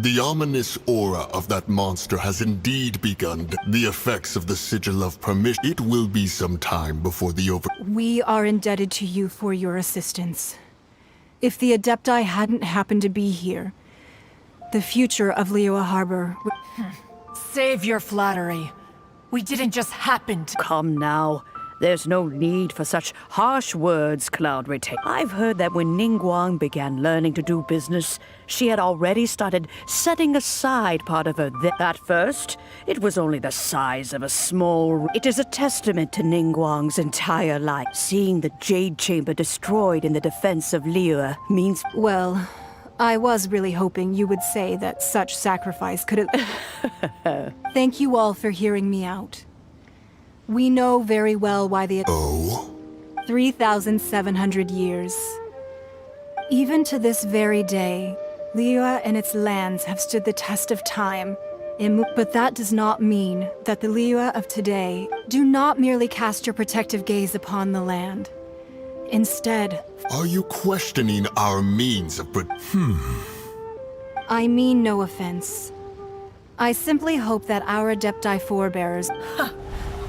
The ominous aura of that monster has indeed begun. The effects of the sigil of permission. It will be some time before the over. We are indebted to you for your assistance. If the Adepti hadn't happened to be here, the future of Liyue Harbor would... Save your flattery. We didn't just happen to... Come now. There's no need for such harsh words, Cloud Retain. I've heard that when Ningguang began learning to do business, she had already started setting aside part of her. At first, it was only the size of a small... It is a testament to Ningguang's entire life. Seeing the Jade Chamber destroyed in the defense of Liyue means... Well, I was really hoping you would say that such sacrifice could have... Thank you all for hearing me out. We know very well why the... Oh? 3,700 years. Even to this very day, Liyue and its lands have stood the test of time. But that does not mean that the Liyue of today do not merely cast your protective gaze upon the land. Instead... Are you questioning our means of... I mean no offense. I simply hope that our Adepti forebears...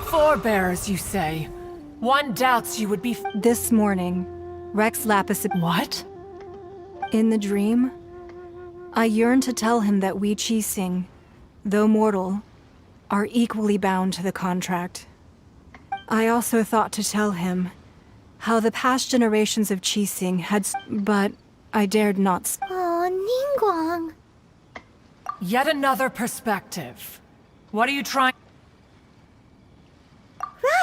Forebears, you say? One doubts you would be... This morning, Rex Lapis... What? In the dream, I yearned to tell him that we Qixing, though mortal, are equally bound to the contract. I also thought to tell him how the past generations of Qixing had... But I dared not... Oh, Ningguang. Yet another perspective. What are you trying...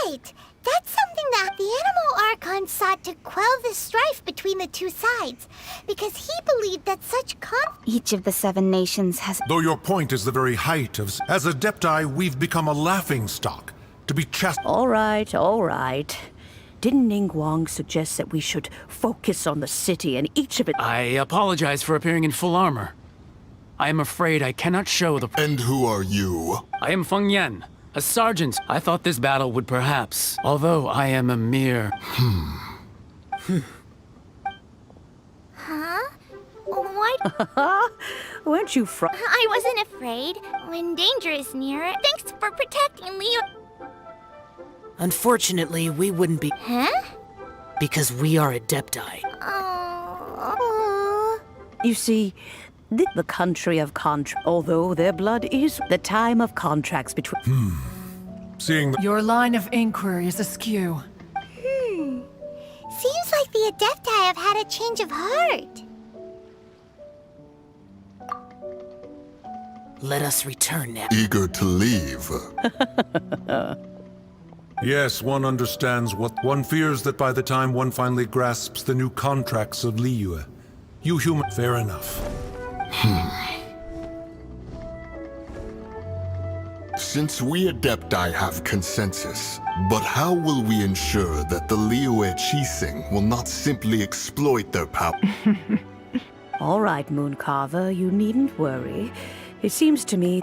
Right! That's something that the Animal Archon sought to quell the strife between the two sides, because he believed that such Each of the 7 nations has... Though your point is the very height of... As Adepti, we've become a laughingstock. To be All right, all right. Didn't Ningguang suggest that we should focus on the city and each of it... I apologize for appearing in full armor. I am afraid I cannot show the... And who are you? I am Feng Yan, a sergeant. I thought this battle would perhaps... Although I am a mere... Huh? What? Weren't you I wasn't afraid. When danger is near, thanks for protecting Liyue. Unfortunately, we wouldn't be... Huh? Because we are Adepti. Oh. You see, the country of although their blood is the time of contracts between... Seeing Your line of inquiry is askew. Seems like the Adepti have had a change of heart. Let us return now. Eager to leave. Yes, one understands what... One fears that by the time one finally grasps the new contracts of Liyue, you human... Fair enough. Since we Adepti have consensus, but how will we ensure that the Liyue Qixing will not simply exploit their power? All right, Mooncarver, you needn't worry. It seems to me...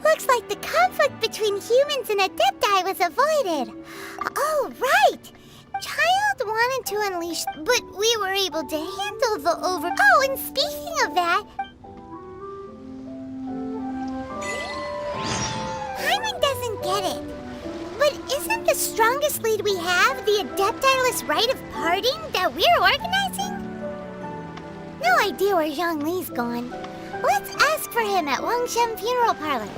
Looks like the conflict between humans and Adepti was avoided. Oh, right! Child wanted to unleash, but we were able to handle the over... Oh, and speaking of that... Hyman doesn't get it. But isn't the strongest lead we have the Adepti-less rite of parting that we're organizing? No idea where Zhongli's gone. Let's ask for him at Wangshen Funeral Parlor.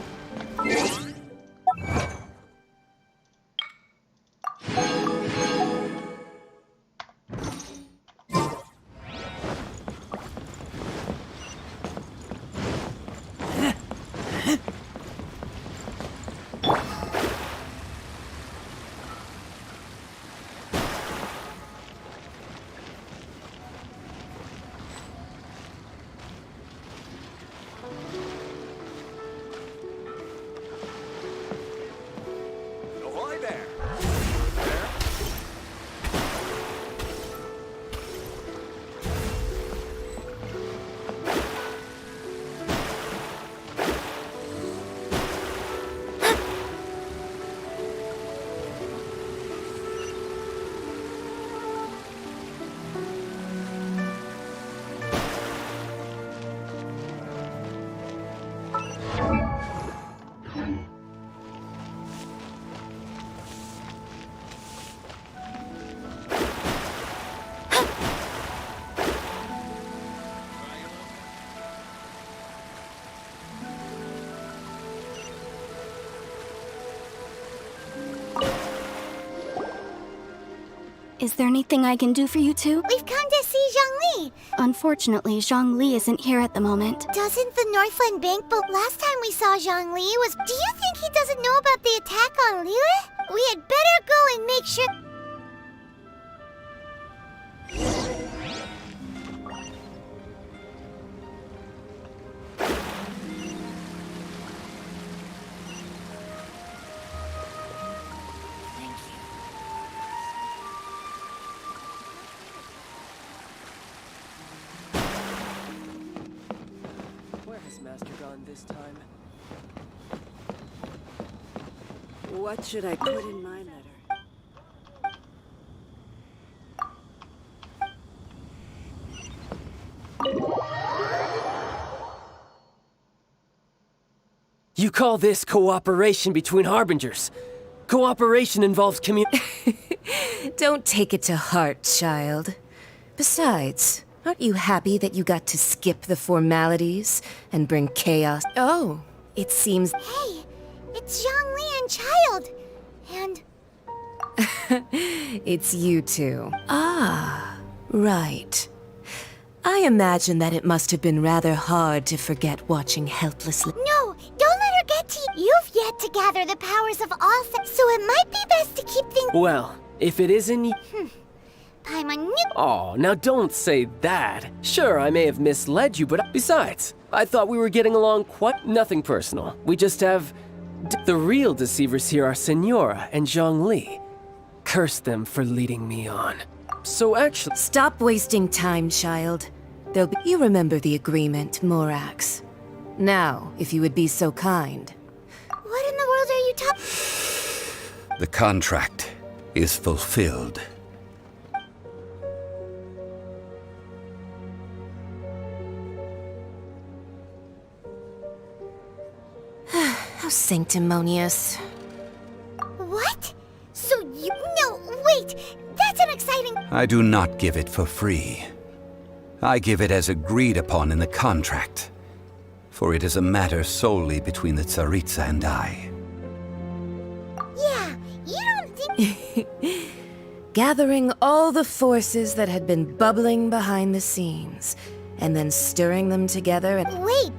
Is there anything I can do for you two? We've come to see Zhongli. Unfortunately, Zhongli isn't here at the moment. Doesn't the Northland Bank, but last time we saw Zhongli was... Do you think he doesn't know about the attack on Liyue? We had better go and make sure... Where has Master gone this time? What should I put in my letter? You call this cooperation between Harbingers? Cooperation involves Don't take it to heart, child. Besides, aren't you happy that you got to skip the formalities and bring chaos? Oh, it seems... Hey, it's Zhongli and Child. And... It's you two. Ah, right. I imagine that it must have been rather hard to forget watching helplessly. No, don't let her get to you. You've yet to gather the powers of all so it might be best to keep things... Well, if it isn't... Paimon... Oh, now don't say that. Sure, I may have misled you, but besides, I thought we were getting along quite... Nothing personal. We just have... The real deceivers here are Senora and Zhongli. Curse them for leading me on. So actually... Stop wasting time, child. There'll be... You remember the agreement, Morax. Now, if you would be so kind. What in the world are you talking... The contract is fulfilled. How sanctimonious. What? So you... No, wait! That's an exciting... I do not give it for free. I give it as agreed upon in the contract. For it is a matter solely between the Tsaritsa and I. Yeah, you don't think... Gathering all the forces that had been bubbling behind the scenes, and then stirring them together and... Wait,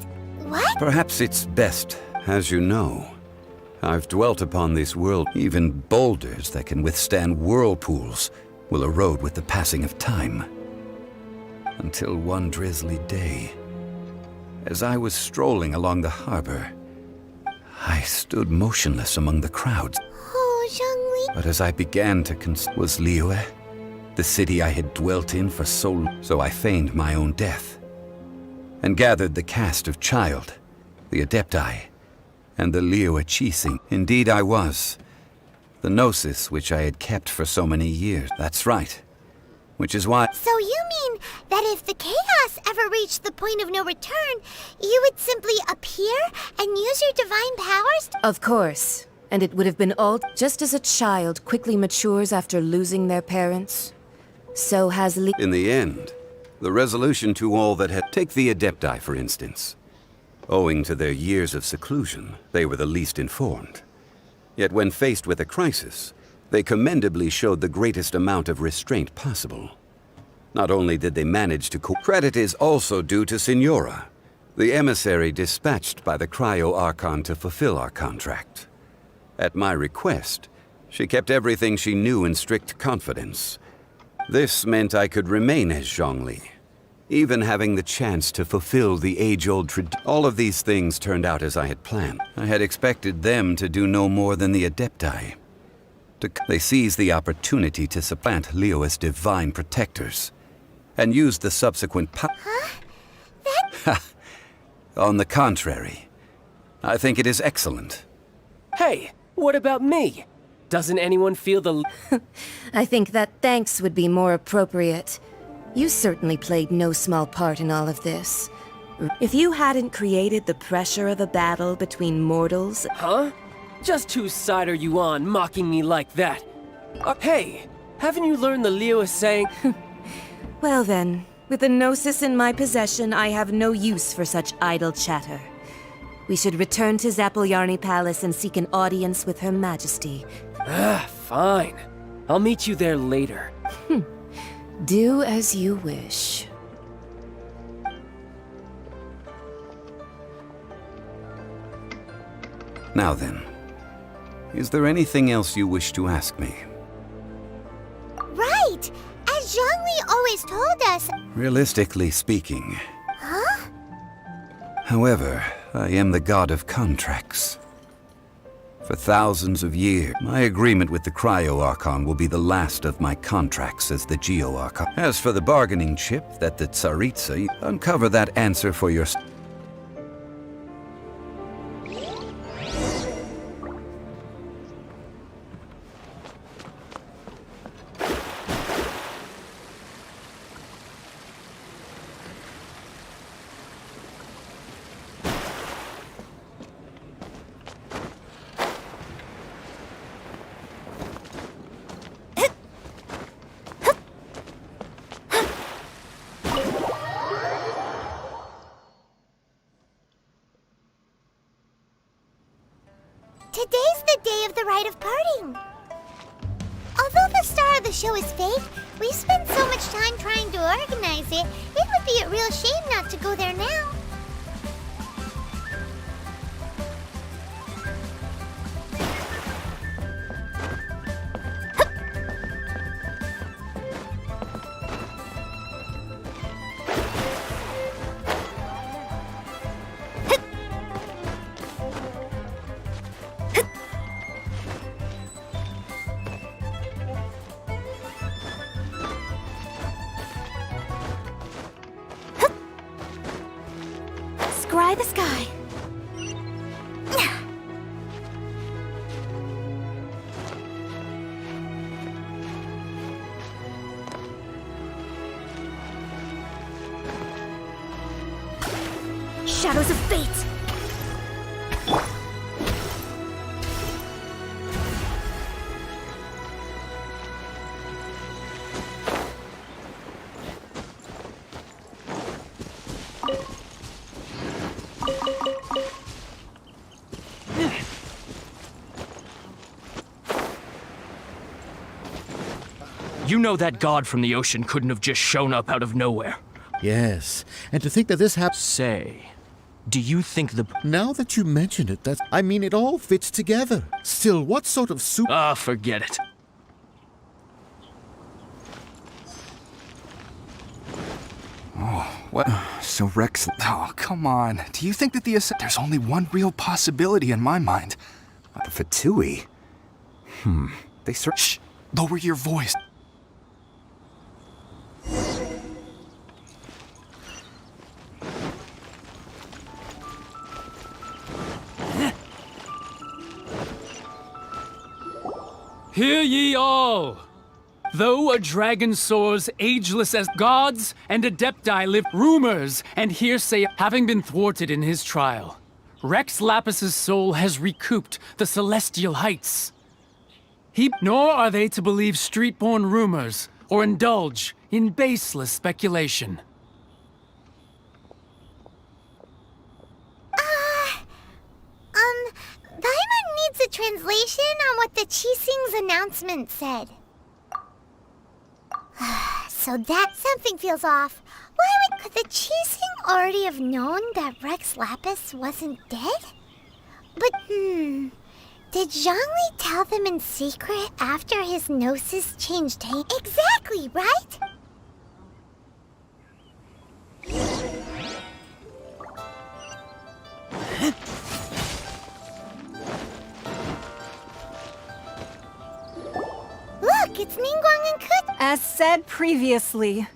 what? Perhaps it's best, as you know. I've dwelt upon this world. Even boulders that can withstand whirlpools will erode with the passing of time. Until one drizzly day, as I was strolling along the harbor, I stood motionless among the crowds. Oh, Zhongli... But as I began to was Liyue, the city I had dwelt in for so long. So I feigned my own death, and gathered the cast of Child, the Adepti, and the Liyue Chising. Indeed I was. The Gnosis which I had kept for so many years. That's right. Which is why... So you mean that if the chaos ever reached the point of no return, you would simply appear and use your divine powers? Of course. And it would have been all... Just as a child quickly matures after losing their parents, so has In the end, the resolution to all that had... Take the Adepti, for instance. Owing to their years of seclusion, they were the least informed. Yet when faced with a crisis, they commendably showed the greatest amount of restraint possible. Not only did they manage to credit is also due to Senora, the emissary dispatched by the Cryo-Archon to fulfill our contract. At my request, she kept everything she knew in strict confidence. This meant I could remain as Zhongli, even having the chance to fulfill the age-old tradition. All of these things turned out as I had planned. I had expected them to do no more than the Adepti. They seized the opportunity to supplant Liyue's divine protectors, and used the subsequent On the contrary, I think it is excellent. Hey, what about me? Doesn't anyone feel the... I think that thanks would be more appropriate. You certainly played no small part in all of this. If you hadn't created the pressure of a battle between mortals... Huh? Just whose side are you on, mocking me like that? Hey, haven't you learned the Liyue saying... Well then, with the Gnosis in my possession, I have no use for such idle chatter. We should return to Zappolyarny Palace and seek an audience with Her Majesty. Fine. I'll meet you there later. Do as you wish. Now then, is there anything else you wish to ask me? Right! As Zhongli always told us. Realistically speaking. Huh? However, I am the god of contracts. For thousands of years, my agreement with the Cryo-Archon will be the last of my contracts as the Geo-Archon. As for the bargaining chip that the Tsaritsa, uncover that answer for yourself. Today's the day of the rite of parting. Although the star of the show is fake, we've spent so much time trying to organize it, it would be a real shame not to go there now. Scry the sky. Shadows of fate. You know that god from the ocean couldn't have just shown up out of nowhere. Yes, and to think that this happened. Say, do you think the... Now that you mention it, I mean, it all fits together. Still, what sort of soup... Ah, forget it. Oh, what? So Rex... Oh, come on. Do you think that there's only one real possibility in my mind? The Fatui? They Shh! Lower your voice. Hear ye all! Though a dragon soars ageless as gods and adepti live, rumors and hearsay having been thwarted in his trial, Rex Lapis's soul has recouped the celestial heights. Nor are they to believe street-born rumors or indulge in baseless speculation. Daimon needs a translation on what the Qixing's announcement said. So that something feels off. Why could the Qixing already have known that Rex Lapis wasn't dead? But did Zhongli tell them in secret after his gnosis changed taint? Exactly, right? Look, it's Ningguang and Kut. As said previously,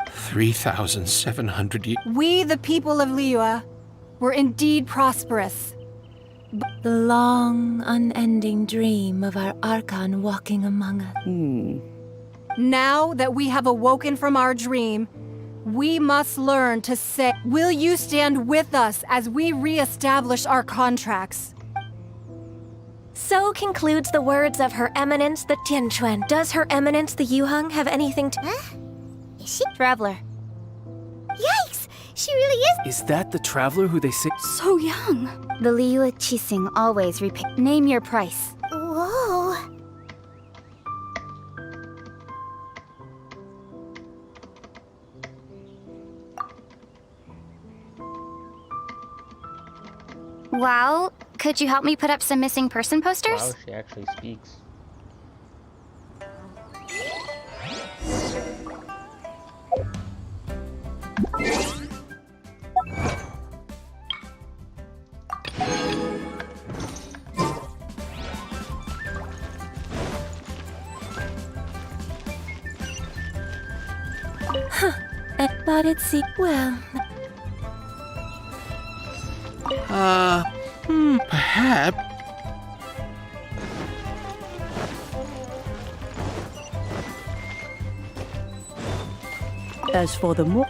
3,700 years. we, the people of Liyue, were indeed prosperous. The long, unending dream of our Archon walking among us. Now that we have awoken from our dream, we must learn to say, will you stand with us as we re-establish our contracts? So concludes the words of Her Eminence the Tianquan. Does Her Eminence the Yuheng have anything to... Huh? Is she... Traveler. Yikes! She really is... Is that the traveler who they say... So young. The Liyue Qixing always repay... Name your price. Whoa... Wow, could you help me put up some missing person posters? Wow, she actually speaks. But it's well. Perhaps. As for the more...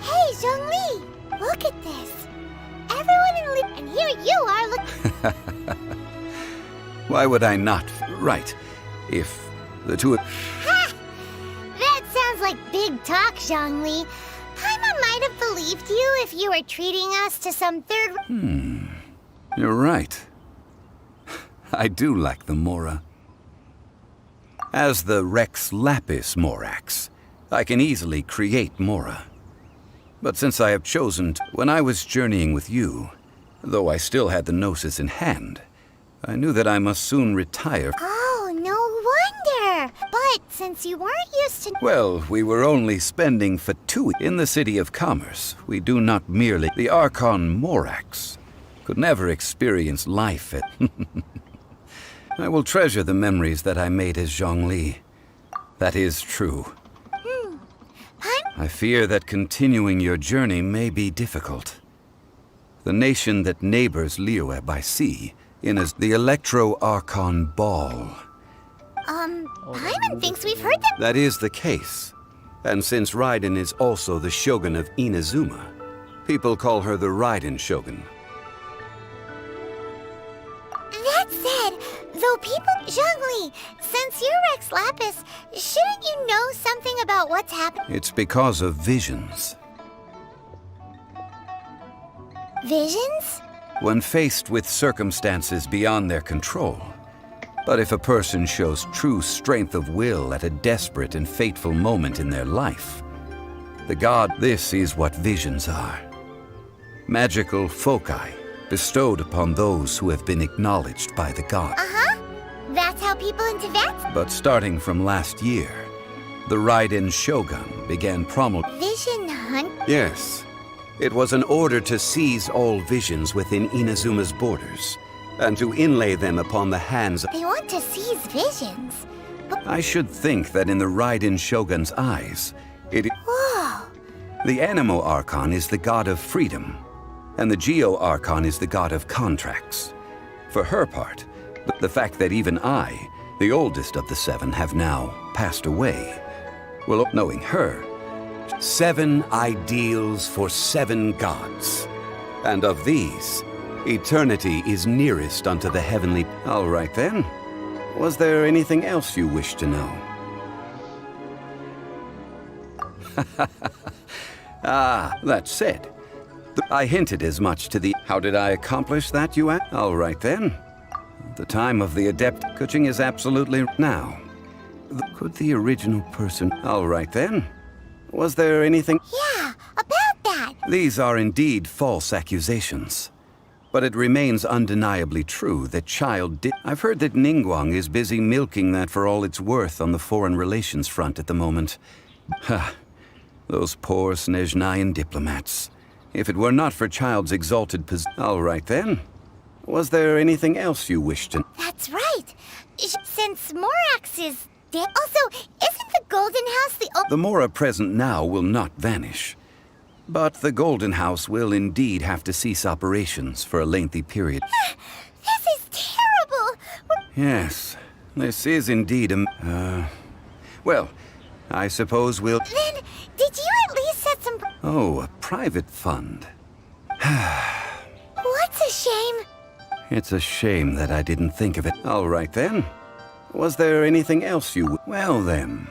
Hey, Zhongli! Look at this! Everyone in Li- and here you are look- Why would I not? Right. If the two... Ha! That sounds like big talk, Zhongli. Paimon might have believed you if you were treating us to some third... You're right. I do like the Mora. As the Rex Lapis Morax, I can easily create Mora. But since I have chosen when I was journeying with you, though I still had the Gnosis in hand, I knew that I must soon retire. Oh, no wonder! But since you weren't used to... Well, we were only spending Fatui in the city of commerce. We do not merely... The Archon Morax could never experience life at... I will treasure the memories that I made as Zhongli. That is true. I fear that continuing your journey may be difficult. The nation that neighbors Liyue by sea is the Electro-Archon Ball. Paimon thinks we've heard that... That is the case. And since Raiden is also the Shogun of Inazuma, people call her the Raiden Shogun. That said, though people... Zhongli, since you're Rex Lapis, shouldn't you know something about what's happening? It's because of visions. Visions? When faced with circumstances beyond their control. But if a person shows true strength of will at a desperate and fateful moment in their life, the god, this is what visions are. Magical foci bestowed upon those who have been acknowledged by the god. Uh-huh. That's how people in Tibet... But starting from last year, the Raiden Shogun began promulgating... Vision hunt? Yes. It was an order to seize all visions within Inazuma's borders, and to inlay them upon the hands of... They want to seize visions. But... I should think that in the Raiden Shogun's eyes, it... Whoa! The Animo Archon is the god of freedom, and the Geo Archon is the god of contracts. For her part, the fact that even I, the oldest of the seven, have now passed away, well, knowing her, 7 ideals for 7 gods. And of these, eternity is nearest unto the heavenly... All right then. Was there anything else you wish to know? Ah, that said, I hinted as much to the... How did I accomplish that, you ask? All right then. The time of the adept coaching is absolutely now. Could the original person... All right then. Was there anything... Yeah, about that! These are indeed false accusations. But it remains undeniably true that Child did... I've heard that Ningguang is busy milking that for all it's worth on the foreign relations front at the moment. Ha! Those poor Snezhnayan diplomats. If it were not for Child's exalted position... All right then. Was there anything else you wished to... That's right. Since Morax is dead... Also, isn't the Golden House the... The Mora present now will not vanish. But the Golden House will indeed have to cease operations for a lengthy period. This is terrible! Yes, this is indeed a... Well, I suppose we'll... Then, did you at least set some... Oh, a private fund. What's a shame? It's a shame that I didn't think of it. All right then. Was there anything else you... Well then.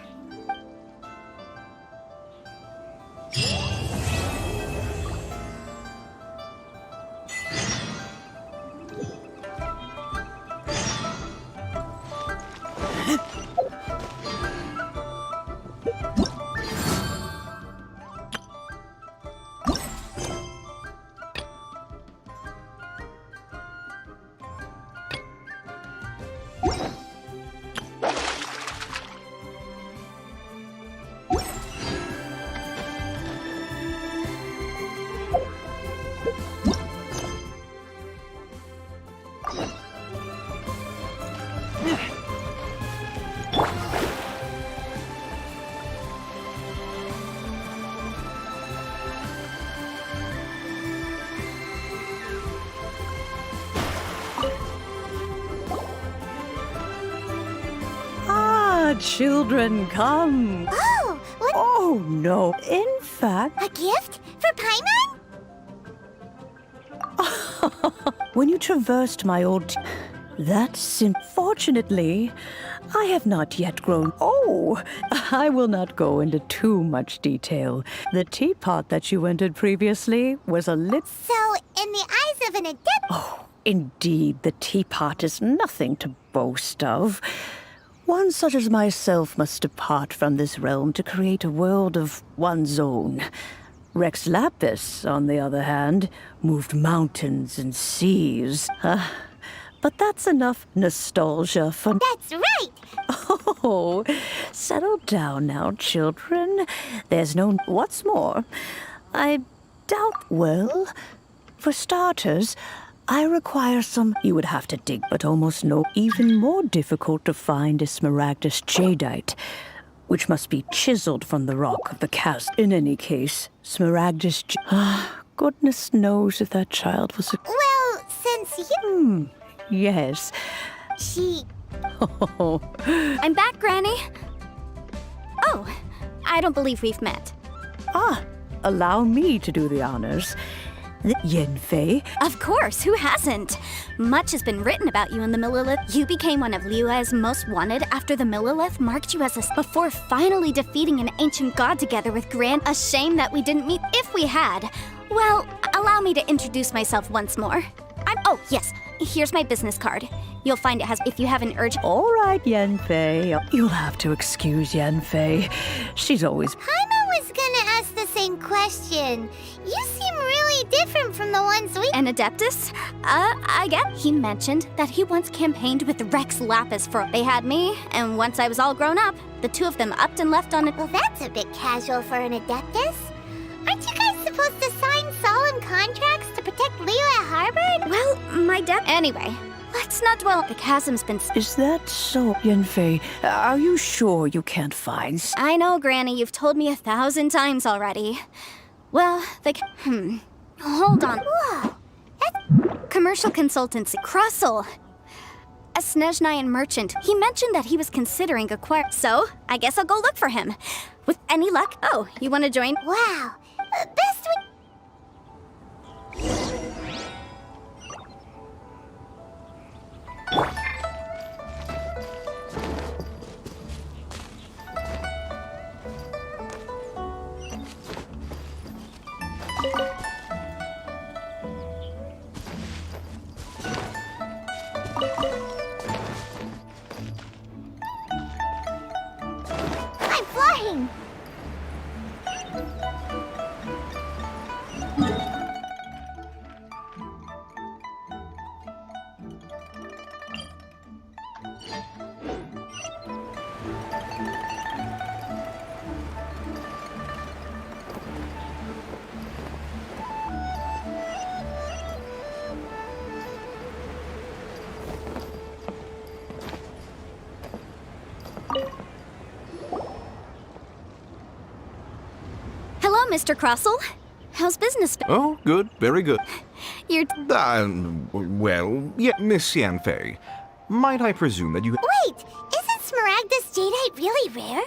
Children, come. Oh, what? Oh, no. In fact, A gift? For Paimon? when you traversed my old... Fortunately, I have not yet grown. Oh, I will not go into too much detail. The teapot that you entered previously was a So, in the eyes of an adept... Oh, indeed, the teapot is nothing to boast of. One such as myself must depart from this realm to create a world of one's own. Rex Lapis, on the other hand, moved mountains and seas. But that's enough nostalgia for... That's right! Oh, settle down now, children. There's no... What's more, I doubt... Well, for starters, I require some... You would have to dig, but almost no... Even more difficult to find is Smaragdus jadeite, which must be chiseled from the rock of the chasm. In any case, Smaragdus... Goodness knows if that child was a... Well, since you... Yes. She... Oh. I'm back, Granny. Oh, I don't believe we've met. Allow me to do the honors. Yenfei? Of course, who hasn't? Much has been written about you in the Millilith. You became one of Liyue's most wanted after the Millilith marked you as a... Before finally defeating an ancient god together with Gran. A shame that we didn't meet if we had. Well, allow me to introduce myself once more. Oh, yes. Here's my business card. You'll find it has if you have an urgent... All right, Yenfei. You'll have to excuse Yenfei. She's always... Paimon was gonna ask the same question. You seem really different from the ones we... An Adeptus? I get... He mentioned that he once campaigned with Rex Lapis for... They had me, and once I was all grown up, the two of them upped and left on it. Well, that's a bit casual for an Adeptus. Aren't you guys supposed to sign solemn contracts to protect Liyue Harbor? Well, my dad... Anyway, let's not dwell... The chasm's been... Is that so, Yenfei? Are you sure you can't find... I know, Granny, you've told me 1,000 times already. Well, Hold on. Whoa! Commercial consultancy. Crossel. A Snezhnayan merchant. He mentioned that he was considering acquiring... So, I guess I'll go look for him. With any luck... Oh, you want to join? Wow. Best I'm flying! Hello, Mr. Crossel. How's business been? Oh, good. Very good. You're... Well, yeah, Miss Yanfei. Might I presume that you... Wait! Isn't Smaragdus jadeite really rare?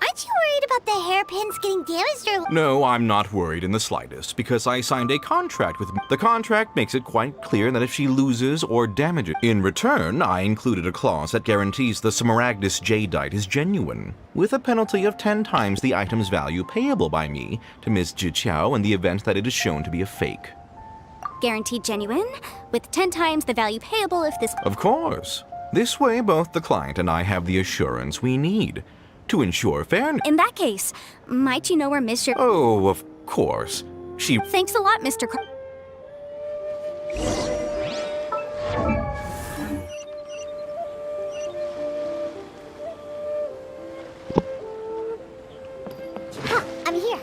Aren't you worried about the hairpins getting damaged or... No, I'm not worried in the slightest, because I signed a contract with... The contract makes it quite clear that if she loses or damages... In return, I included a clause that guarantees the Smaragdus jadeite is genuine, with a penalty of 10 times the item's value payable by me to Ms. Jiqiao in the event that it is shown to be a fake. Guaranteed genuine, with 10 times the value payable if this... Of course. This way, both the client and I have the assurance we need to ensure fairness. In that case, might you know where Miss... Oh, of course. She... Thanks a lot, Mr. I'm here.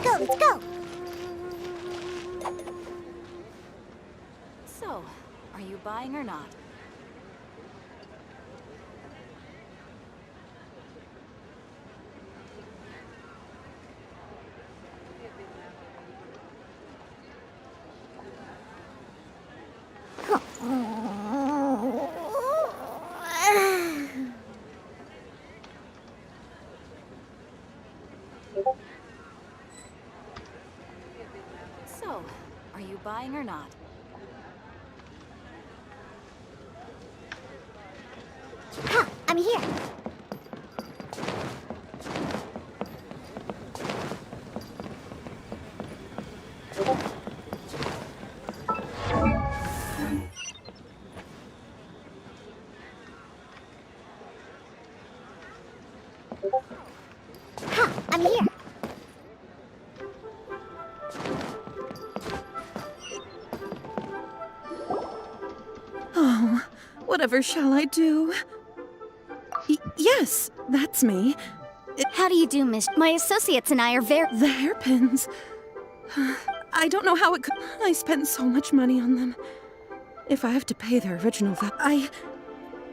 Let's go! So, are you buying or not? Lying or not. Huh, I'm here. Huh, I'm here. Oh, whatever shall I do? Yes, that's me. How do you do, Miss? My associates and I are very... The hairpins. I don't know how it could... I spent so much money on them. If I have to pay their original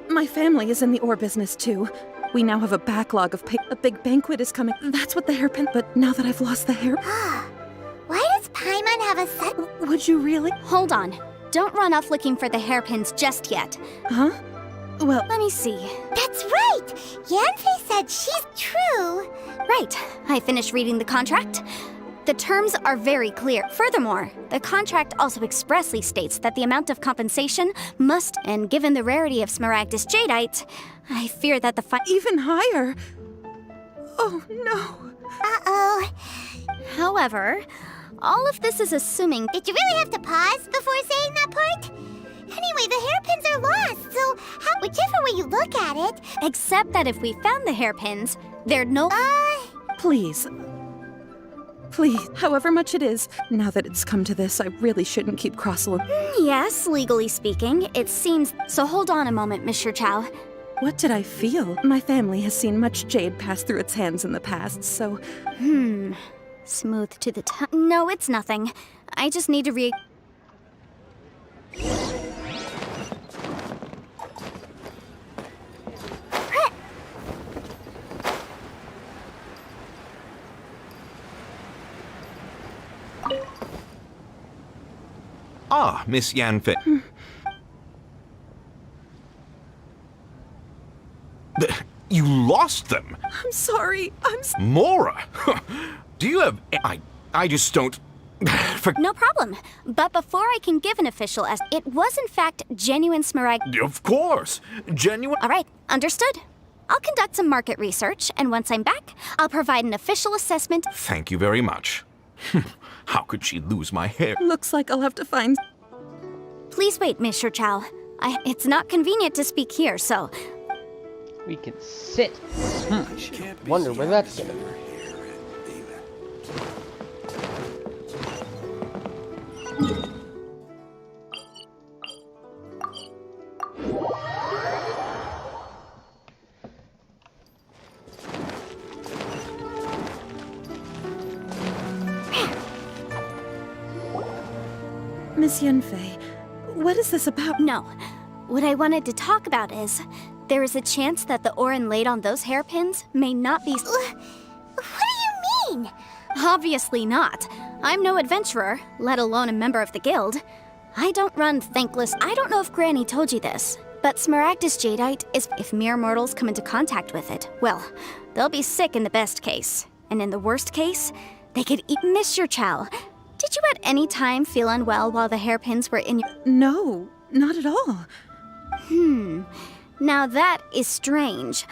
My family is in the ore business too. We now have a backlog of a big banquet is coming. That's what the hairpin... But now that I've lost the hair... Why does Paimon have a set... Would you really? Hold on. Don't run off looking for the hairpins just yet. Huh? Well... Let me see. That's right! Yanfei said she's true. Right. I finished reading the contract. The terms are very clear. Furthermore, the contract also expressly states that the amount of compensation must, and given the rarity of Smaragdus Jadeite, I fear that the Even higher? Oh, no. Uh-oh. However, all of this is assuming... Did you really have to pause before saying that part? Anyway, the hairpins are lost, so whichever way you look at it... Except that if we found the hairpins, there'd no... Please. Please, however much it is, now that it's come to this, I really shouldn't keep cross-looking. Yes, legally speaking, it seems... So hold on a moment, Mr. Chow. What did I feel? My family has seen much jade pass through its hands in the past, so... Smooth to the tongue. No, it's nothing. I just need to Ah, Miss Yanfei. You lost them? I'm sorry. Mora! Do you have... I just don't... No problem. But before I can give an official it was in fact genuine Smaragd... Of course! Genuine... All right, understood. I'll conduct some market research, and once I'm back, I'll provide an official assessment. Thank you very much. How could she lose my hair? Looks like I'll have to find... Please wait, Mr. Chow. It's not convenient to speak here, so... We can sit. Wonder where that's going. Miss Yanfei, what is this about? No. What I wanted to talk about is... There is a chance that the ore inlaid on those hairpins may not be... What do you mean? Obviously not. I'm no adventurer, let alone a member of the guild. I don't run thankless... I don't know if Granny told you this, but Smaragdus Jadeite is... If mere mortals come into contact with it, well, they'll be sick in the best case. And in the worst case, they could eat... Mr. Chow, did you at any time feel unwell while the hairpins were in your... No, not at all. Now that is strange.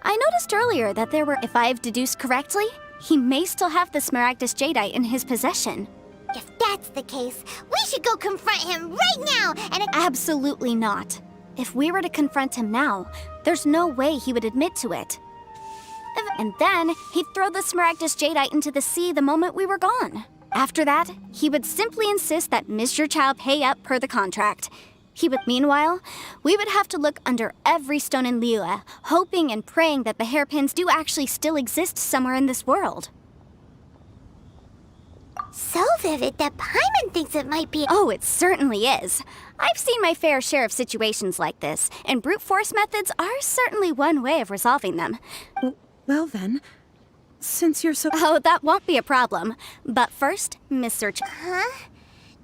I noticed earlier that there were... If I've deduced correctly, he may still have the Smaragdus Jadeite in his possession. If that's the case, we should go confront him right now and... Absolutely not. If we were to confront him now, there's no way he would admit to it. And then, he'd throw the Smaragdus Jadeite into the sea the moment we were gone. After that, he would simply insist that Mr. Chow pay up per the contract. Meanwhile, we would have to look under every stone in Liyue, hoping and praying that the hairpins do actually still exist somewhere in this world. So vivid that Paimon thinks it might be... Oh, it certainly is. I've seen my fair share of situations like this, and brute force methods are certainly one way of resolving them. Well then, since you're so... Oh, that won't be a problem. But first, Mr. Huh?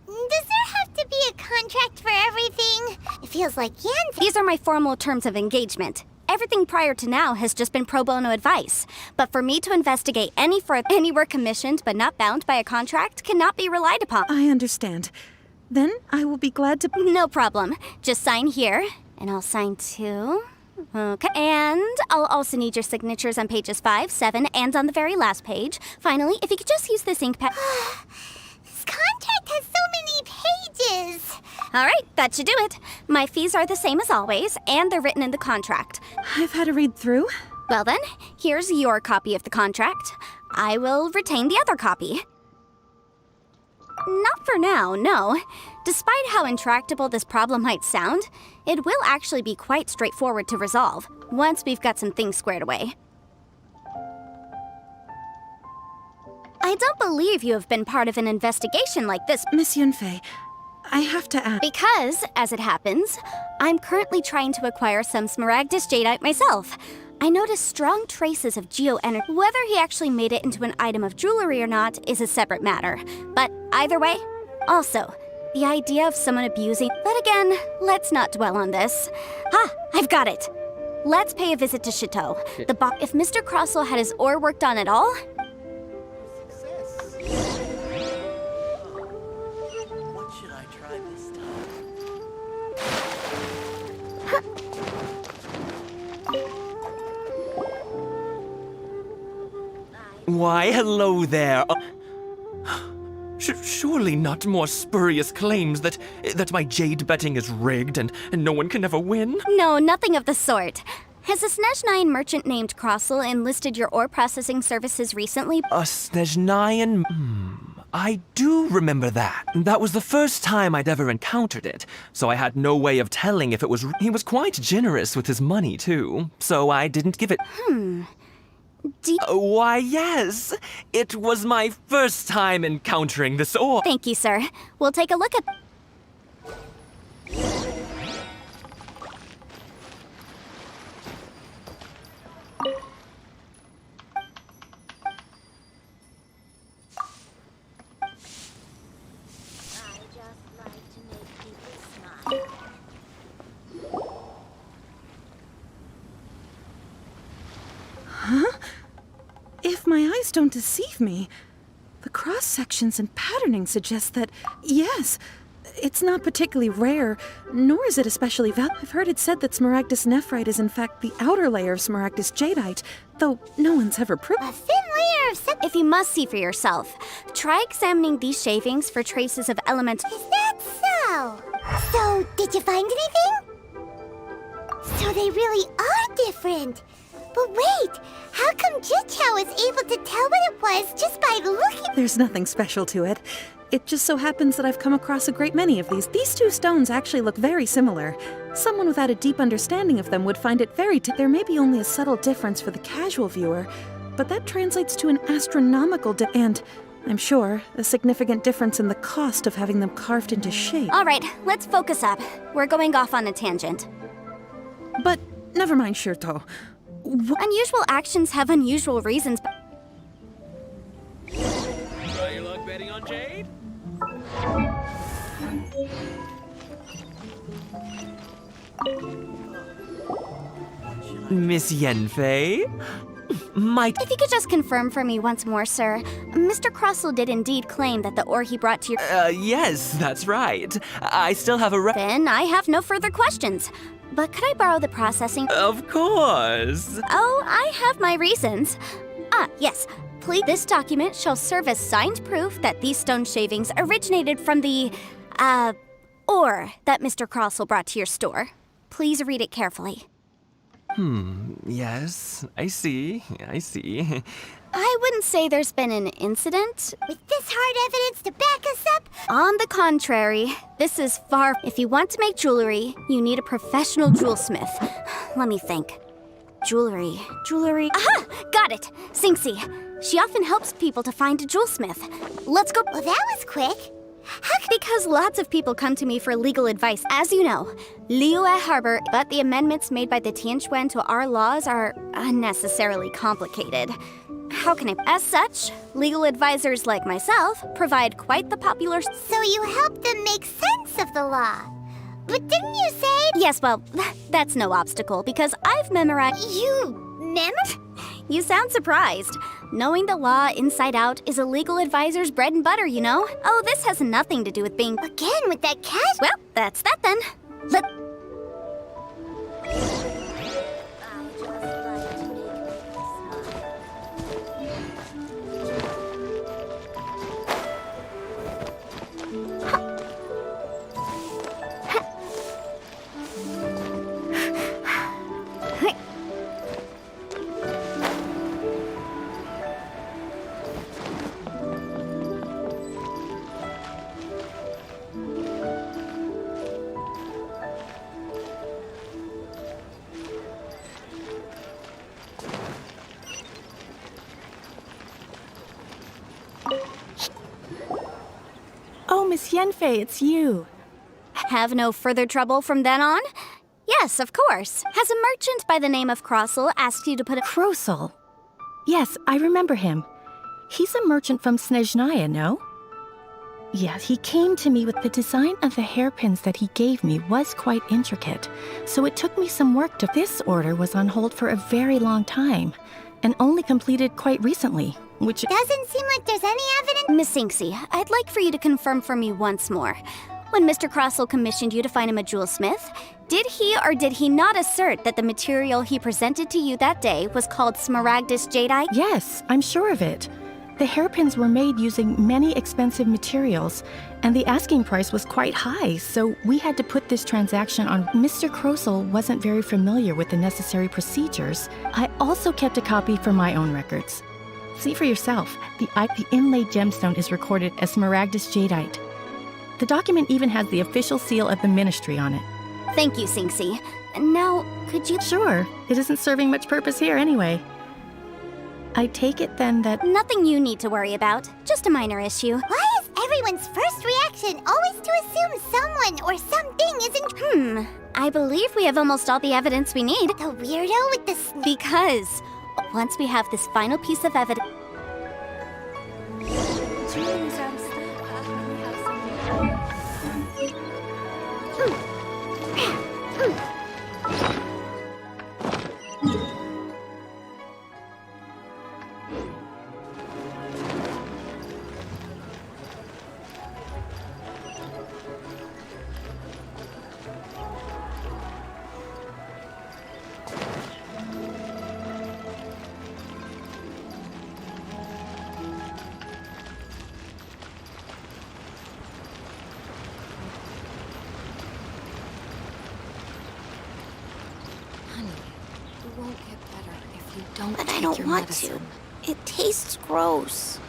Does there have to be a contract for everything? It feels like Yanfei... These are my formal terms of engagement. Everything prior to now has just been pro bono advice. But for me to investigate any work commissioned but not bound by a contract cannot be relied upon. I understand. Then I will be glad to... No problem. Just sign here, and I'll sign too. Okay. And I'll also need your signatures on pages 5, 7, and on the very last page. Finally, if you could just use this ink pad. This contract has so many pages. All right, that should do it. My fees are the same as always, and they're written in the contract. I've had a read through. Well then, here's your copy of the contract. I will retain the other copy. Not for now, no. Despite how intractable this problem might sound, it will actually be quite straightforward to resolve, once we've got some things squared away. I don't believe you have been part of an investigation like this, Miss Yunfei. I have to ask. Because, as it happens, I'm currently trying to acquire some Smaragdus Jadeite myself. I noticed strong traces of geoenergy. Whether he actually made it into an item of jewelry or not is a separate matter. But either way, also, the idea of someone abusing... But again, let's not dwell on this. I've got it. Let's pay a visit to Chateau. If Mr. Crossell had his ore worked on at all... What should I try this time? Why, hello there. Surely not more spurious claims that my jade betting is rigged and no one can ever win? No, nothing of the sort. Has a Snezhnayan merchant named Crossell enlisted your ore processing services recently? A Snezhnayan? I do remember that. That was the first time I'd ever encountered it, so I had no way of telling if it was... He was quite generous with his money, too, so I didn't give it... Why, yes. It was my first time encountering this ore. Thank you, sir. We'll take a look at... Huh? If my eyes don't deceive me, the cross-sections and patterning suggest that, yes, it's not particularly rare, nor is it especially valuable. I've heard it said that Smaragdus nephrite is in fact the outer layer of Smaragdus jadeite, though no one's ever proved. A thin layer of If you must see for yourself, try examining these shavings for traces of elemental... Is that so? So, did you find anything? So they really are different. But wait, how come Jichao was able to tell what it was just by looking? There's nothing special to it. It just so happens that I've come across a great many of these. These two stones actually look very similar. Someone without a deep understanding of them would find it very... There may be only a subtle difference for the casual viewer, but that translates to an astronomical and, I'm sure, a significant difference in the cost of having them carved into shape. All right, let's focus up. We're going off on a tangent. But never mind, Shirto. Unusual actions have unusual reasons. Try your luck betting on jade? Miss Yenfei? If you could just confirm for me once more, sir. Mr. Crossell did indeed claim that the ore he brought to your... Yes, that's right. I still have a Then I have no further questions. But could I borrow the processing? Of course. Oh, I have my reasons. Yes. Please, this document shall serve as signed proof that these stone shavings originated from the, ore that Mr. Crossell brought to your store. Please read it carefully. Yes, I see. I wouldn't say there's been an incident. With this hard evidence to back us up? On the contrary, this is far... If you want to make jewelry, you need a professional jewelsmith. Let me think. Jewelry. Aha! Got it! Xingxi. She often helps people to find a jewelsmith. Let's go... Well, that was quick. Because lots of people come to me for legal advice. As you know, Liyue Harbor, but the amendments made by the Tianquan to our laws are unnecessarily complicated. How can I... As such, legal advisors like myself provide quite the popular... So you help them make sense of the law. But didn't you say... Yes, well, that's no obstacle, because I've memorized... You... You sound surprised. Knowing the law inside out is a legal advisor's bread and butter, you know? Oh, this has nothing to do with being... Again, with that cat? Well, that's that then. Let... Oh, Miss Yenfei, it's you. Have no further trouble from then on? Yes, of course. Has a merchant by the name of Crossel asked you to put a... Crossel? Yes, I remember him. He's a merchant from Snezhnaya, no? Yes, he came to me with the design of the hairpins that he gave me was quite intricate, so it took me some work to... This order was on hold for a very long time, and only completed quite recently, which... Doesn't seem like there's any evidence... Miss Inksy, I'd like for you to confirm for me once more. When Mr. Crossel commissioned you to find him a jewelsmith, did he or did he not assert that the material he presented to you that day was called smaragdus jadeite? Yes, I'm sure of it. The hairpins were made using many expensive materials, and the asking price was quite high, so we had to put this transaction on. Mr. Crossel wasn't very familiar with the necessary procedures. I also kept a copy for my own records. See for yourself, the inlaid gemstone is recorded as smaragdus jadeite. The document even has the official seal of the ministry on it. Thank you, Sinksy. Now, could you... Sure, it isn't serving much purpose here anyway. I take it then that... Nothing you need to worry about, just a minor issue. Why is everyone's first reaction always to assume someone or something isn't... I believe we have almost all the evidence we need. The weirdo with the... Because once we have this final piece of evidence... But I don't want to. It tastes gross.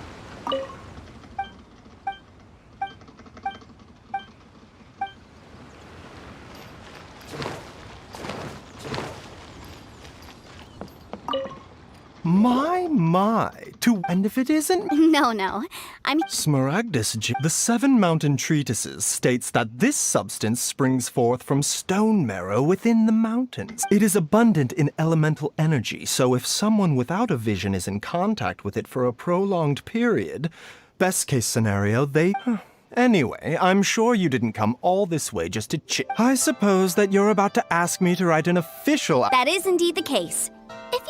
My. And if it isn't... No. Smaragdus, the Seven Mountain Treatises states that this substance springs forth from stone marrow within the mountains. It is abundant in elemental energy, so if someone without a vision is in contact with it for a prolonged period, best case scenario, they... Anyway, I'm sure you didn't come all this way just to I suppose that you're about to ask me to write an official... That is indeed the case.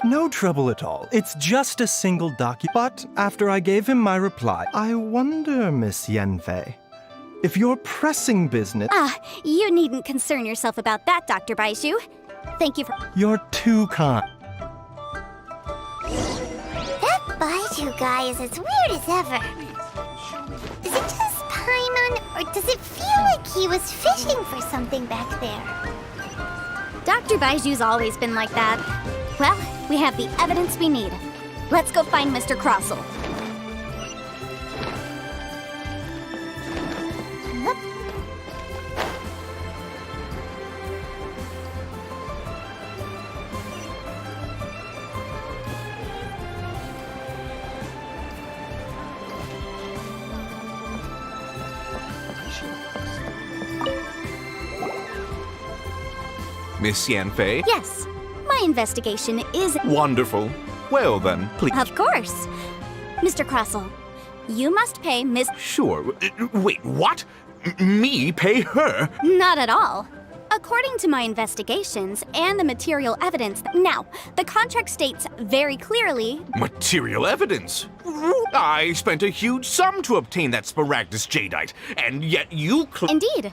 No trouble at all. It's just a single document. But after I gave him my reply, I wonder, Miss Yenfei, if your pressing business... You needn't concern yourself about that, Dr. Baizhu. Thank you for... You're too kind. That Baizhu guy is as weird as ever. Is it just Paimon, or does it feel like he was fishing for something back there? Dr. Baiju's always been like that. Well, we have the evidence we need. Let's go find Mr. Crossel. Miss Yanfei? Yes. My investigation is... Wonderful. Well then, please... Of course. Mr. Crossel, you must pay Miss... Sure. Wait, what? Me pay her? Not at all. According to my investigations and the material evidence, now, the contract states very clearly. Material evidence? I spent a huge sum to obtain that Smaragdus jadeite, and yet you Indeed.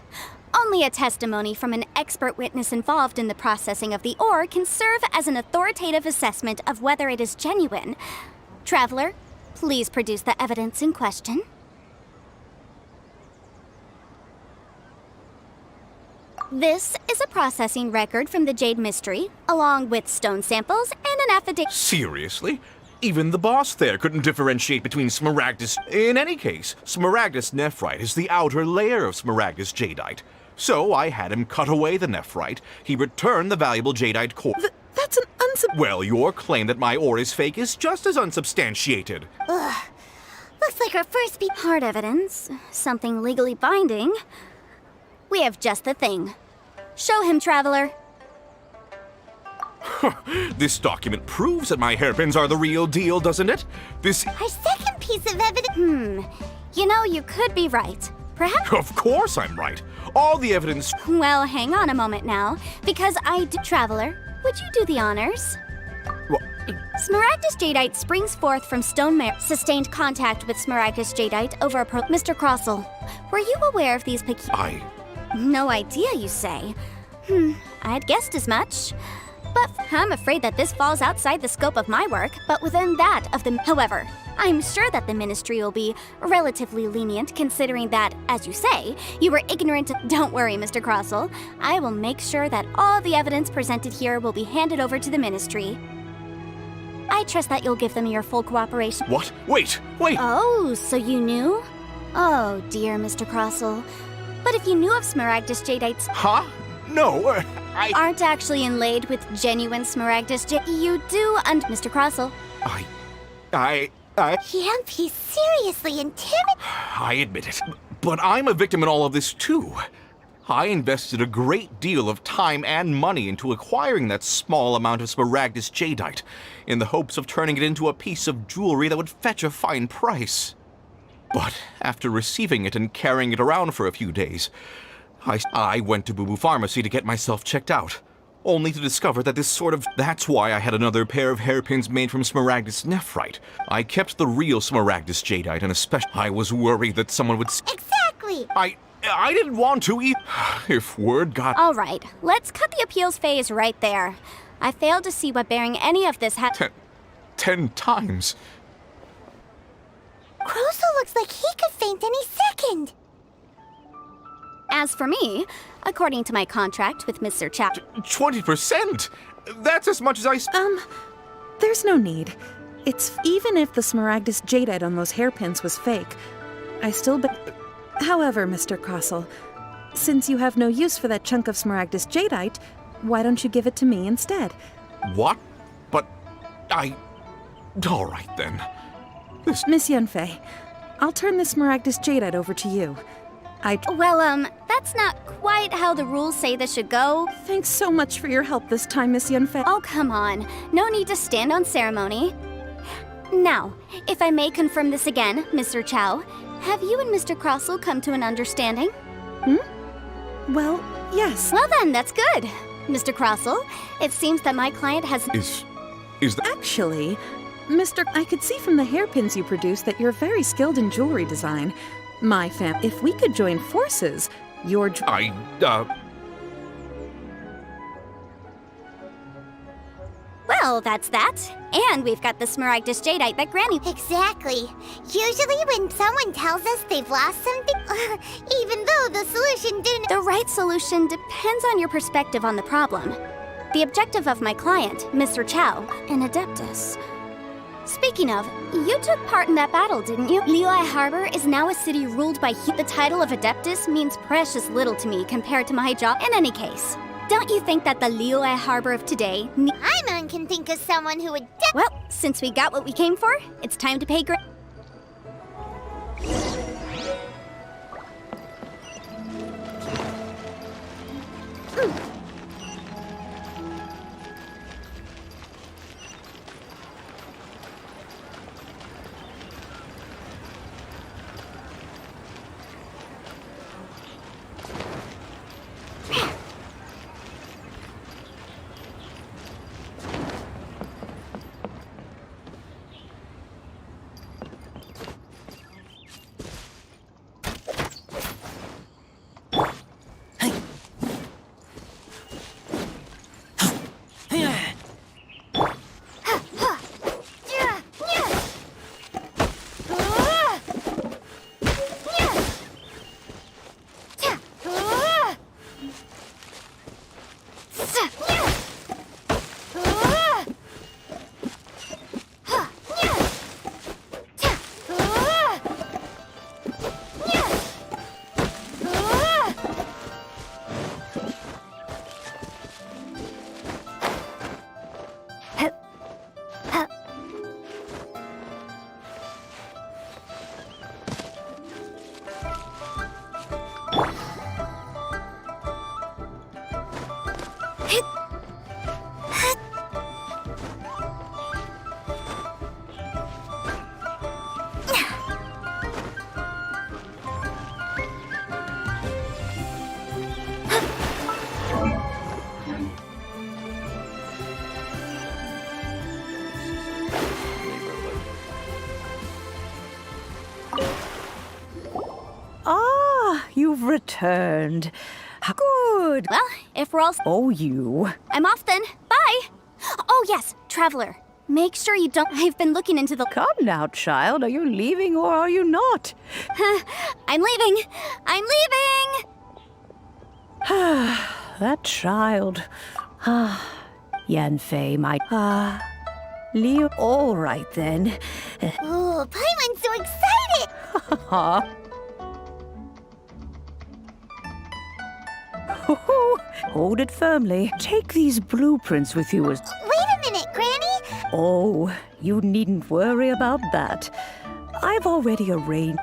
Only a testimony from an expert witness involved in the processing of the ore can serve as an authoritative assessment of whether it is genuine. Traveler, please produce the evidence in question. This is a processing record from the Jade Mystery, along with stone samples and an affidavit. Seriously? Even the boss there couldn't differentiate between Smaragdus. In any case, Smaragdus nephrite is the outer layer of Smaragdus jadeite. So I had him cut away the nephrite. He returned the valuable jadeite core. That's an Well, your claim that my ore is fake is just as unsubstantiated. Ugh. Looks like our first hard evidence. Something legally binding. We have just the thing. Show him, Traveler. This document proves that my hairpins are the real deal, doesn't it? This... Our second piece of evidence... You know, you could be right. Perhaps... Of course I'm right. All the evidence... Well, hang on a moment now, because Traveler, would you do the honors? What? Smaragdus jadeite springs forth from stone mare. Sustained contact with Smaragdus jadeite over Mr. Crossell. Were you aware of these No idea, you say? I'd guessed as much. But I'm afraid that this falls outside the scope of my work, but within that of the... However, I'm sure that the Ministry will be relatively lenient, considering that, as you say, you were ignorant... Don't worry, Mr. Crossell. I will make sure that all the evidence presented here will be handed over to the Ministry. I trust that you'll give them your full cooperation. What? Wait! Oh, so you knew? Oh, dear, Mr. Crossell. But if you knew of Smaragdus jadeite's... Huh? No, I... Aren't actually inlaid with genuine Smaragdus You do, and Mr. Crossell. I... Yep, he's seriously intimidating. I admit it. But I'm a victim in all of this, too. I invested a great deal of time and money into acquiring that small amount of Smaragdus jadeite, in the hopes of turning it into a piece of jewelry that would fetch a fine price. But after receiving it and carrying it around for a few days, I went to Boo Boo Pharmacy to get myself checked out, only to discover that That's why I had another pair of hairpins made from Smaragdus nephrite. I kept the real Smaragdus jadeite, and especially I was worried that someone would... Exactly! I didn't want to eat... If word got... All right, let's cut the appeals phase right there. I failed to see what bearing any of this had... 10 times. Crossell looks like he could faint any second. As for me, according to my contract with Mr. Chow... 20%? That's as much as I... There's no need. Even if the Smaragdus jadeite on those hairpins was fake, I still However, Mr. Crossell, since you have no use for that chunk of Smaragdus jadeite, why don't you give it to me instead? What? But all right, then. Miss Yunfei, I'll turn this Smaragdus jadeite over to you. Well, that's not quite how the rules say this should go. Thanks so much for your help this time, Miss Yunfei. Oh, come on. No need to stand on ceremony. Now, if I may confirm this again, Mr. Chow, have you and Mr. Crossell come to an understanding? Well, yes. Well then, that's good. Mr. Crossell, it seems that my client has... Is that... Actually, I could see from the hairpins you produce that you're very skilled in jewelry design. If we could join forces, your... Well, that's that. And we've got the Smaragdus jadeite that Granny... Exactly. Usually when someone tells us they've lost something, even though the solution didn't... The right solution depends on your perspective on the problem. The objective of my client, Mr. Chow, an Adeptus. Speaking of, you took part in that battle, didn't you? Liyue Harbor is now a city ruled by The title of Adeptus means precious little to me compared to my job. In any case, don't you think that the Liyue Harbor of today... Paimon can think of someone who would... Well, since we got what we came for, it's time to pay returned. Good. Well, if we're all... Oh, you. I'm off then. Bye! Oh, yes, Traveler. Make sure you don't... I've been looking into the... Come now, child. Are you leaving or are you not? I'm leaving! I'm leaving! That child. Yanfei, my... Leo... All right, then. Oh, Paimon's so excited! Hold it firmly. Take these blueprints with you as... Wait a minute, Granny! Oh, you needn't worry about that. I've already arranged...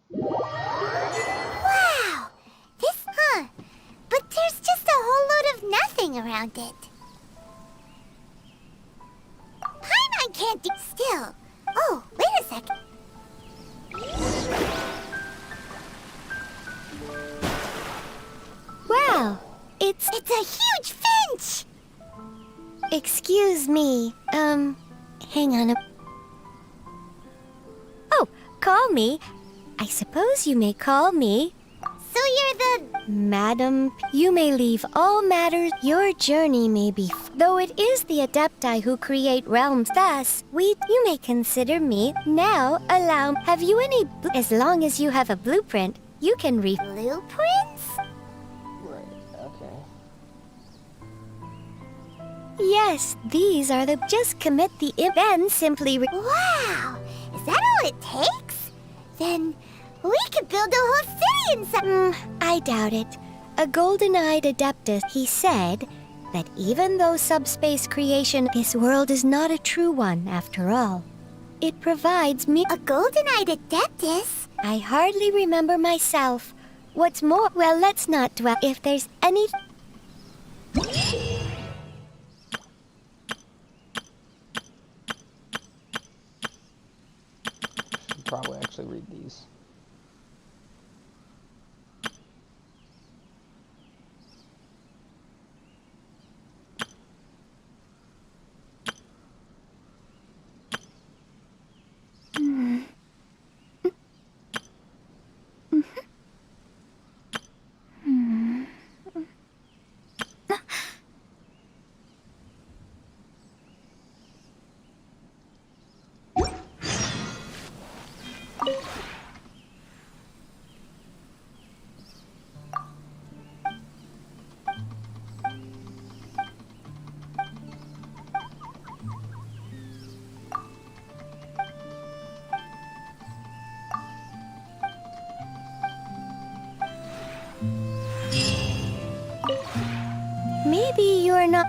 Wow! But there's just a whole load of nothing around it. Paimon can't do still. Oh, wait a second. Wow, it's a huge finch! Excuse me, hang on Oh, call me. I suppose you may call me. So you're the... Madam, you may leave all matters. Your journey may be... Though it is the Adepti who create realms, thus, you may consider me. Now, allow... Have you any... As long as you have a blueprint, you can read... Blueprints? Right, okay. Yes, these are the... Just commit the... Then simply... Wow! Is that all it takes? Then... We could build a whole city inside. I doubt it. A golden-eyed adeptus, he said that even though subspace creation, this world is not a true one after all. It provides me... A golden-eyed adeptus? I hardly remember myself. What's more, well, let's not dwell. If there's any... Should probably actually read these. Maybe you're not...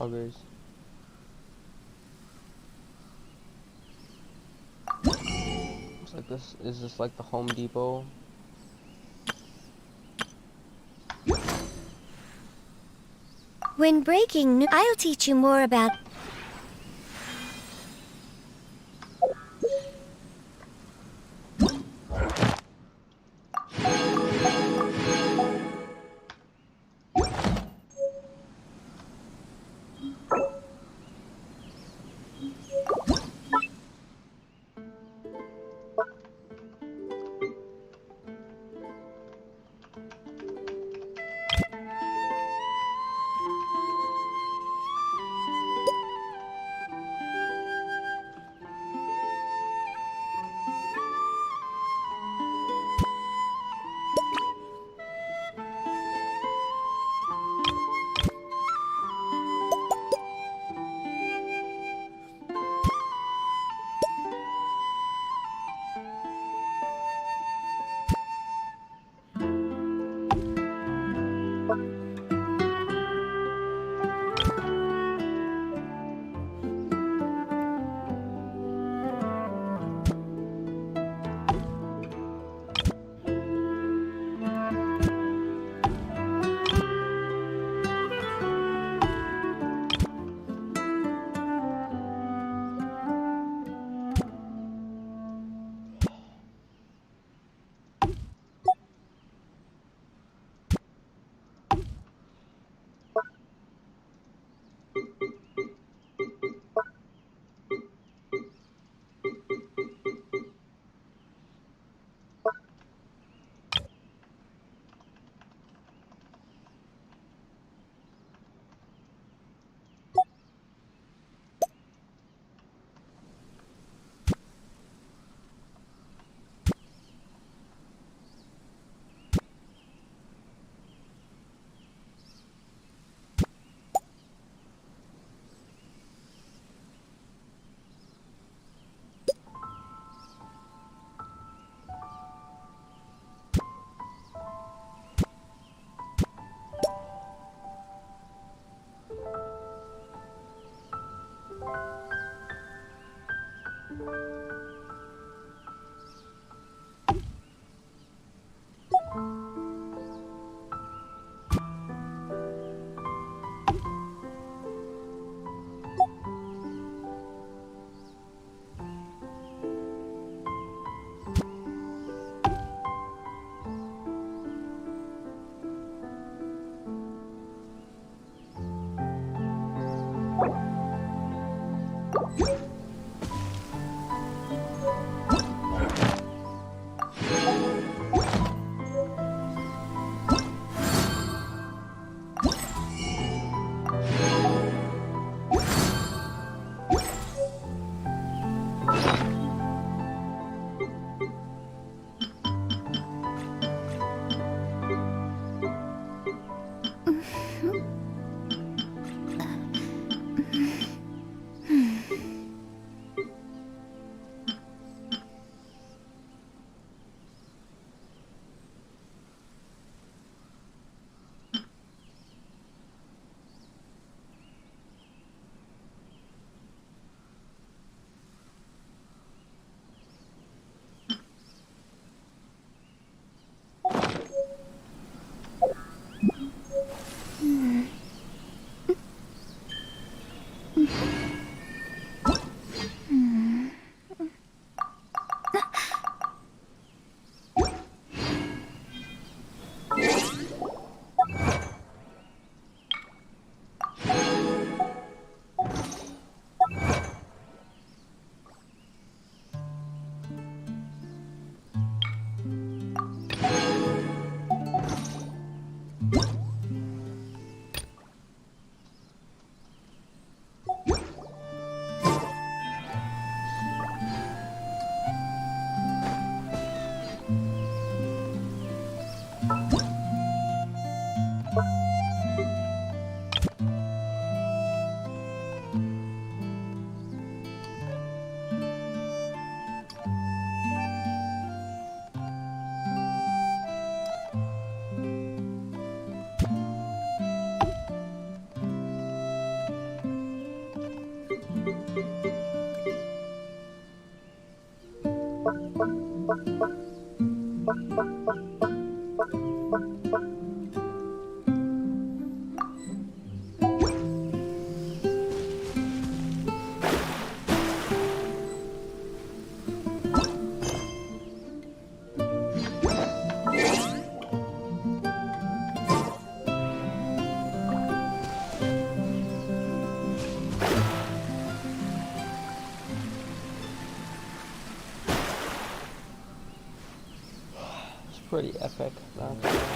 Augers. Looks like this is just like the Home Depot. When breaking, I'll teach you more about... pretty epic. Not gonna lie.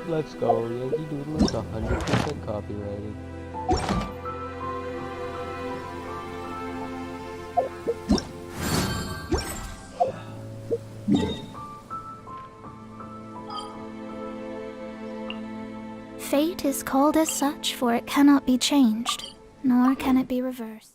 Let's go, Yankee Doodle is 100% copyrighted. Fate is called as such, for it cannot be changed, nor can it be reversed.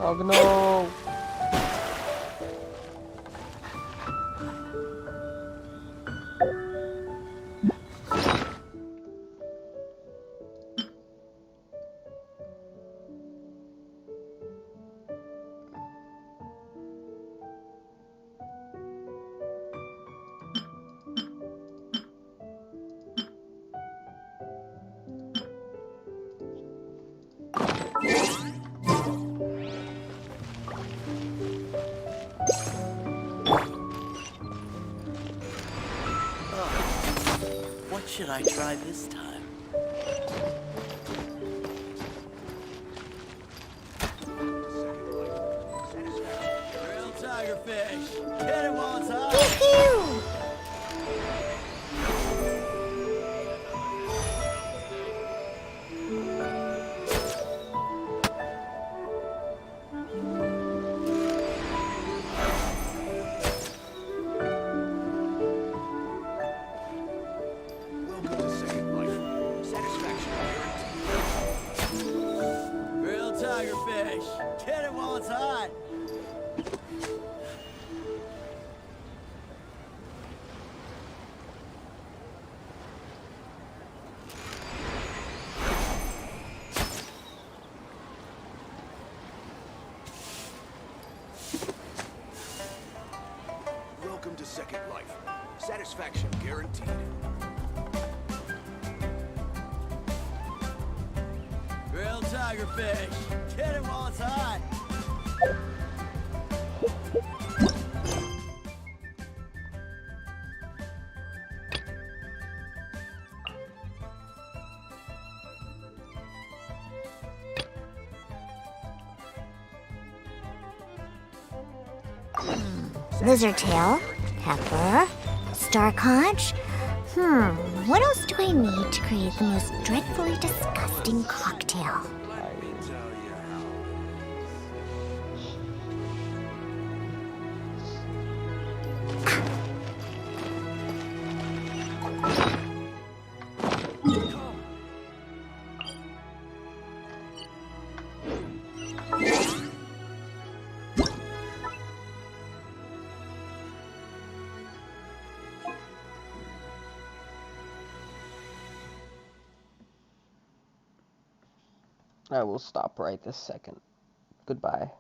Oh no! What should I try this time? Real tigerfish! Get it while it's hot! Real tigerfish! Get it while it's hot! Welcome to Second Life. Satisfaction guaranteed. Real tigerfish! Get it while it's hot! Lizardtail, Pepper, Starconch. What else do I need to create the most dreadfully disgusting cocktail? I will stop right this second. Goodbye.